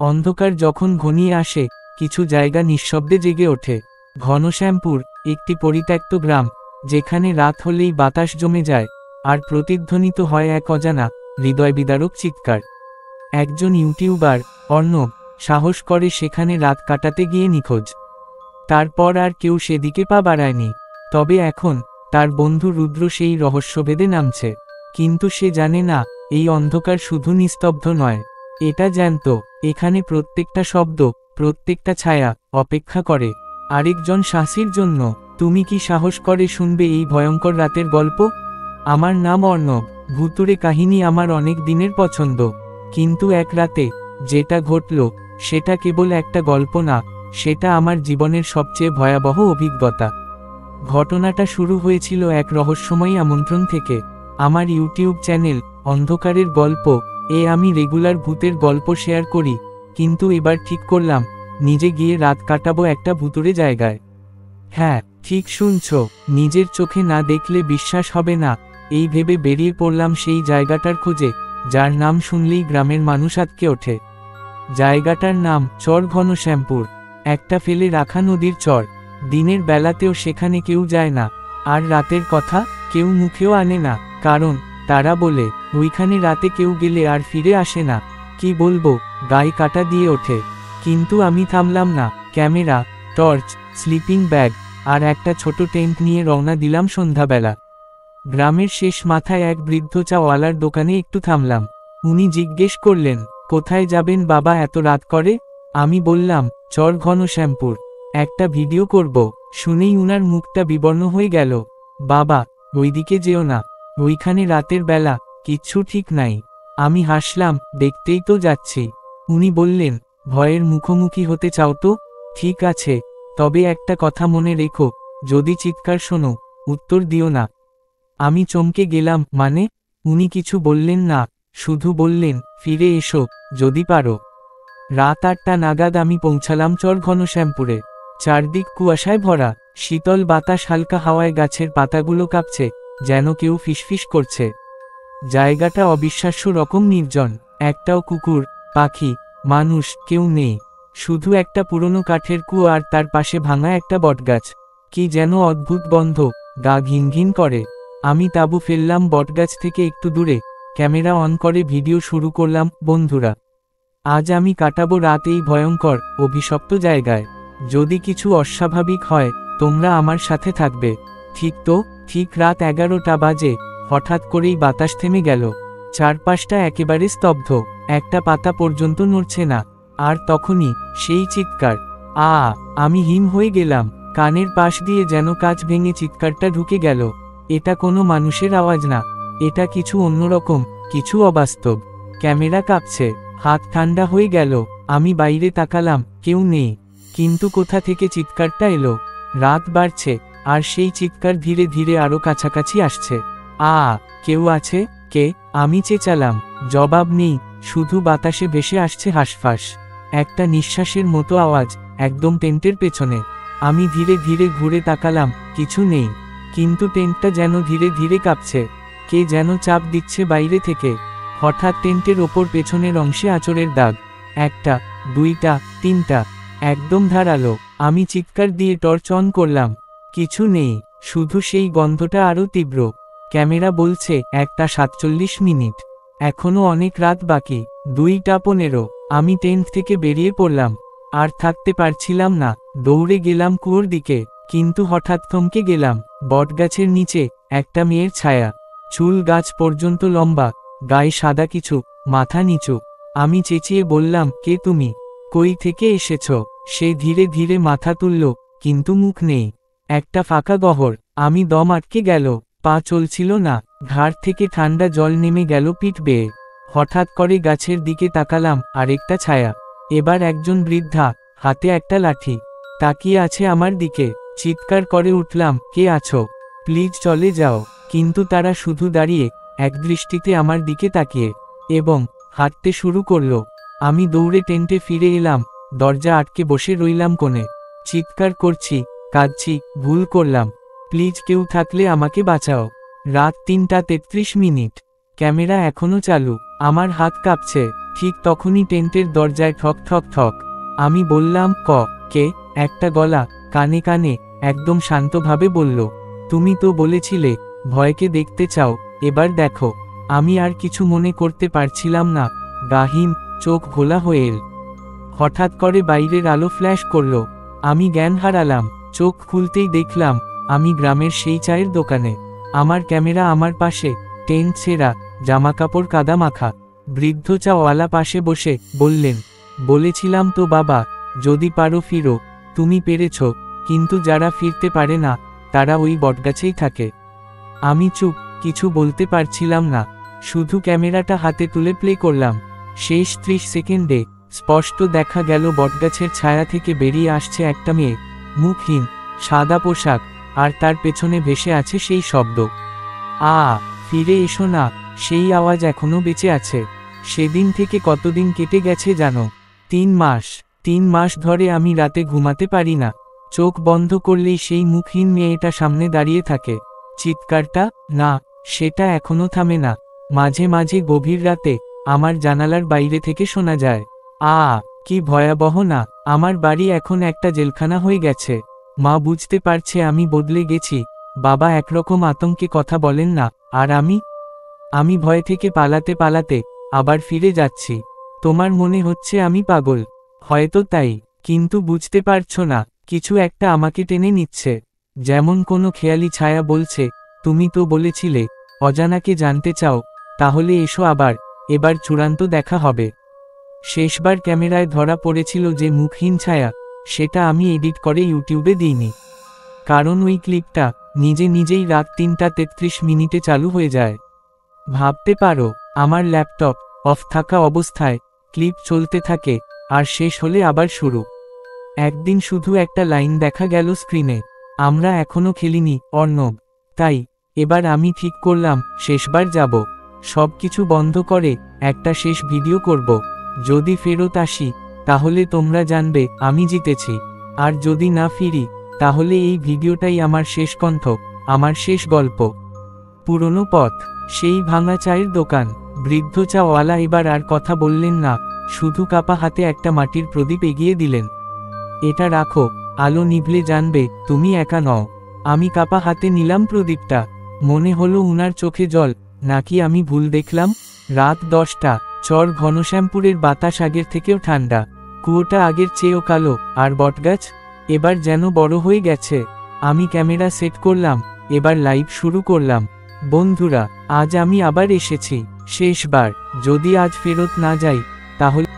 অন্ধকার যখন ঘনিয়ে আসে, কিছু জায়গা নিঃশব্দে জেগে ওঠে। ঘনশ্যামপুর, একটি পরিত্যক্ত গ্রাম, যেখানে রাত হলেই বাতাস জমে যায়, আর প্রতিধ্বনিত হয় এক অজানা, হৃদয়বিদারক চিৎকার। একজন ইউটিউবার, অর্ণব, সাহস করে সেখানে রাত কাটাতে গিয়ে নিখোঁজ। তারপর আর কেউ সেদিকে পা বাড়ায়নি। তবে এখন তার বন্ধু রুদ্র সেই রহস্যভেদে নামছে। কিন্তু সে জানে না, এই অন্ধকার শুধু নিস্তব্ধ নয়, এটা জ্যান্ত। এখানে প্রত্যেকটা শব্দ, প্রত্যেকটা ছায়া অপেক্ষা করে আরেকজন শাসির জন্য। তুমি কি সাহস করে শুনবে এই ভয়ঙ্কর রাতের গল্প? আমার নাম অর্ণব। ভুতুড়ে কাহিনী আমার অনেক দিনের পছন্দ। কিন্তু এক রাতে যেটা ঘটল, সেটা কেবল একটা গল্প না, সেটা আমার জীবনের সবচেয়ে ভয়াবহ অভিজ্ঞতা। ঘটনাটা শুরু হয়েছিল এক রহস্যময়ী আমন্ত্রণ থেকে। আমার ইউটিউব চ্যানেল অন্ধকারের গল্প এ আমি রেগুলার ভূতের গল্প শেয়ার করি, কিন্তু এবার ঠিক করলাম নিজে গিয়ে রাত কাটাবো একটা ভুতুড়ে জায়গায়। হ্যাঁ, ঠিক শুনছ, নিজের চোখে না দেখলে বিশ্বাস হবে না। এই ভেবে বেরিয়ে পড়লাম সেই জায়গাটার খোঁজে, যার নাম শুনলেই গ্রামের মানুষ আঁতকে ওঠে। জায়গাটার নাম চর ঘনশ্যামপুর, একটা ফেলে রাখা নদীর চর। দিনের বেলাতেও সেখানে কেউ যায় না, আর রাতের কথা কেউ মুখেও আনে না, কারণ তারা বলে ওইখানে রাতে কেউ গেলে আর ফিরে আসে না। কি বলবো, গায়ে কাটা দিয়ে ওঠে। কিন্তু আমি থামলাম না। ক্যামেরা, টর্চ, স্লিপিং ব্যাগ আর একটা ছোট টেন্ট নিয়ে রওনা দিলাম সন্ধ্যাবেলা। গ্রামের শেষ মাথায় এক বৃদ্ধ চাওয়ালার দোকানে একটু থামলাম। উনি জিজ্ঞেস করলেন, কোথায় যাবেন বাবা এত রাত করে? আমি বললাম, চর ঘনশ্যামপুর, একটা ভিডিও করব। শুনেই উনার মুখটা বিবর্ণ হয়ে গেল। বাবা, ওইদিকে যেও না, ওইখানে রাতের বেলা কিচ্ছু ঠিক নাই। আমি হাসলাম, দেখতেই তো যাচ্ছি। উনি বললেন, ভয়ের মুখোমুখি হতে চাও তো? ঠিক আছে, তবে একটা কথা মনে রেখো, যদি চিৎকার শোনো, উত্তর দিও না। আমি চমকে গেলাম, মানে? উনি কিছু বললেন না, শুধু বললেন, ফিরে এসো যদি পারো। রাত 8টা নাগাদ আমি পৌঁছালাম চর ঘনশ্যামপুরে। চারদিক কুয়াশায় ভরা, শীতল বাতাস হালকা হাওয়ায় গাছের পাতাগুলো কাঁপছে, যেন কেউ ফিসফিস করছে। জায়গাটা অবিশ্বাস্য রকম নির্জন। একটাও কুকুর, পাখি, মানুষ কেউ নেই। শুধু একটা পুরনো কাঠের কুয়ো আর তার পাশে ভাঙা একটা বটগাছ। কি যেন অদ্ভুত গন্ধ, গা ঘিন ঘিন করে। আমি তাঁবু ফেললাম বটগাছ থেকে একটু দূরে, ক্যামেরা অন করে ভিডিও শুরু করলাম। বন্ধুরা, আজ আমি কাটাবো রাত এই ভয়ঙ্কর, অভিশপ্ত জায়গায়। যদি কিছু অস্বাভাবিক হয়, তোমরা আমার সাথে থাকবে। ঠিক তো, ঠিক রাত 11টা বাজে, হঠাৎ করেই বাতাস থেমে গেল। চারপাশটা একেবারে স্তব্ধ, একটা পাতা পর্যন্ত নড়ছে না। আর তখনই সেই চিৎকার। আমি হিম হয়ে গেলাম। কানের পাশ দিয়ে যেন কাঁচ ভেঙে চিৎকারটা ঢুকে গেল। এটা কোনো মানুষের আওয়াজ না, এটা কিছু অন্যরকম, কিছু অবাস্তব। ক্যামেরা কাঁপছে, হাত ঠান্ডা হয়ে গেল। আমি বাইরে তাকালাম, কেউ নেই। কিন্তু কোথা থেকে চিৎকারটা এলো? রাত বাড়ছে, আর সেই চিৎকার ধীরে ধীরে আরো কাছাকাছি আসছে। কেউ আছে? কে? আমি চেঁচালাম। জবাব নেই, শুধু বাতাসে ভেসে আসছে হাঁসফাঁস। একটা নিঃশ্বাসের মতো আওয়াজ, একদম টেন্টের পেছনে। আমি ধীরে ধীরে ঘুরে তাকালাম, কিছু নেই। কিন্তু টেন্টটা যেন ধীরে ধীরে কাঁপছে। কে যেন চাপ দিচ্ছে বাইরে থেকে। হঠাৎ টেন্টের ওপর পেছনের অংশে আঁচড়ের দাগ। 1টা, 2টা, 3টা, একদম ধারালো। আমি চিৎকার দিয়ে টর্চ অন করলাম। কিছু নেই, শুধু সেই গন্ধটা আরও তীব্র। ক্যামেরা বলছে 1টা 47 মিনিট, এখনো অনেক রাত বাকি। 2টা 15। আমি টেন্ট থেকে বেরিয়ে পড়লাম। আর থাকতে পারছিলাম না, দৌড়ে গেলাম কুয়োর দিকে। কিন্তু হঠাৎ থমকে গেলাম। বটগাছের নিচে একটা মেয়ের ছায়া, চুল গাছ পর্যন্ত লম্বা, গায়ে সাদা কিছু, মাথা নিচু। আমি চেঁচিয়ে বললাম, কে তুমি? কই থেকে এসেছ? সে ধীরে ধীরে মাথা তুলল, কিন্তু মুখ নেই। একটা ফাঁকা গহর। আমি দম আটকে গেল, পা চলছিল না, ঘাড় থেকে ঠান্ডা জল নেমে গেল পিঠ বেয়ে। হঠাৎ করে গাছের দিকে তাকালাম, আরেকটা ছায়া। এবার একজন বৃদ্ধা, হাতে একটা লাঠি, তাকিয়ে আছে আমার দিকে। চিৎকার করে উঠলাম, কে আছো? প্লিজ চলে যাও। কিন্তু তারা শুধু দাঁড়িয়ে, একদৃষ্টিতে আমার দিকে তাকিয়ে, এবং হাঁটতে শুরু করলো। আমি দৌড়ে টেন্টে ফিরে এলাম, দরজা আটকে বসে রইলাম কোণে। চিৎকার করছি, কাঁদছি, ভুল করলাম, প্লিজ কেউ থাকলে আমাকে বাঁচাও। রাত 3টা 33 মিনিট। ক্যামেরা এখনো চালু, আমার হাত কাঁপছে। ঠিক তখনই টেন্টের দরজায় ঠক ঠক ঠক। আমি বললাম, কে? একটা গলা কানে কানে একদম শান্তভাবে বলল, তুমি তো বলেছিলে ভয়কে দেখতে চাও, এবার দেখো। আমি আর কিছু মনে করতে পারছিলাম না। গাহিম চোখ ঘোলা হয়ে এল। হঠাৎ করে বাইরের আলো ফ্ল্যাশ করল। আমি জ্ঞান হারালাম। চোখ খুলতেই দেখলাম আমি গ্রামের সেই চায়ের দোকানে। আমার ক্যামেরা আমার পাশে, টেন্ট ছেঁড়া, জামাকাপড় কাদা মাখা। বৃদ্ধ চাওয়ালা পাশে বসে বললেন, বলেছিলাম তো বাবা, যদি পারো ফিরো। তুমি পেরেছ, কিন্তু যারা ফিরতে পারে না তারা ওই বটগাছেই থাকে। আমি চুপ, কিছু বলতে পারছিলাম না, শুধু ক্যামেরাটা হাতে তুলে প্লে করলাম। শেষ 30 সেকেন্ডে স্পষ্ট দেখা গেল বটগাছের ছায়া থেকে বেরিয়ে আসছে একটা মেয়ে, মুখহীন, সাদা পোশাক, আর তার পেছনে ভেসে আছে সেই শব্দ, ফিরে এসো না। সেই আওয়াজ এখনো বেঁচে আছে। সেদিন থেকে কতদিন কেটে গেছে জানো? 3 মাস। 3 মাস ধরে আমি রাতে ঘুমাতে পারি না। চোখ বন্ধ করলেই সেই মুখহীন মেয়েটা সামনে দাঁড়িয়ে থাকে। চিৎকারটা, না, সেটা এখনো থামে না। মাঝে মাঝে গভীর রাতে আমার জানালার বাইরে থেকে শোনা যায়। কি ভয়াবহ না! আমার বাড়ি এখন একটা জেলখানা হয়ে গেছে। মা বুঝতে পারছে আমি বদলে গেছি। বাবা একরকম আতঙ্কে কথা বলেন না, আর আমি ভয় থেকে পালাতে পালাতে আবার ফিরে যাচ্ছি। তোমার মনে হচ্ছে আমি পাগল। হয়তো তাই, কিন্তু বুঝতে পারছো না, কিছু একটা আমাকে টেনে নিচ্ছে। যেমন কোনো খেয়ালি ছায়া বলছে, তুমি তো বলেছিলে অজানাকে জানতে চাও, তাহলে এসো আবার, এবার চূড়ান্ত দেখা হবে। শেষবার ক্যামেরায় ধরা পড়েছিল যে মুখহীন ছায়া, সেটা আমি এডিট করে ইউটিউবে দিইনি। কারণ ওই ক্লিপটা নিজে নিজেই রাত 3:33 চালু হয়ে যায়। ভাবতে পারো, আমার ল্যাপটপ অফ থাকা অবস্থায় ক্লিপ চলতে থাকে, আর শেষ হলে আবার শুরু। একদিন শুধু একটা লাইন দেখা গেল স্ক্রিনে, আমরা এখনো খেলিনি অর্ণব। তাই এবার আমি ঠিক করলাম শেষবার যাব, সবকিছু বন্ধ করে একটা শেষ ভিডিও করব। যদি ফেরত আসি তাহলে তোমরা জানবে আমি জিতেছি, আর যদি না ফিরি তাহলে এই ভিডিওটাই আমার শেষ কণ্ঠ, আমার শেষ গল্প। পুরনো পথ, সেই ভাঙা চায়ের দোকান। বৃদ্ধ চাওয়ালা এবার আর কথা বললেন না, শুধু কাপা হাতে একটা মাটির প্রদীপ এগিয়ে দিলেন। এটা রাখো, আলো নিভলে জানবে তুমি একা নও। আমি কাপা হাতে নিলাম প্রদীপটা। মনে হলো উনার চোখে জল, নাকি আমি ভুল দেখলাম। রাত 10টা, চর ঘনশ্যামপুরের বাতাস আগের থেকেও ঠান্ডা। কুয়োটা আগের চেয়েও কালো, আর বটগাছ এবার যেন বড় হয়ে গেছে। আমি ক্যামেরা সেট করলাম, এবার লাইভ শুরু করলাম। বন্ধুরা, আজ আমি আবার এসেছি, শেষবার। যদি আজ ফেরত না যাই তাহলে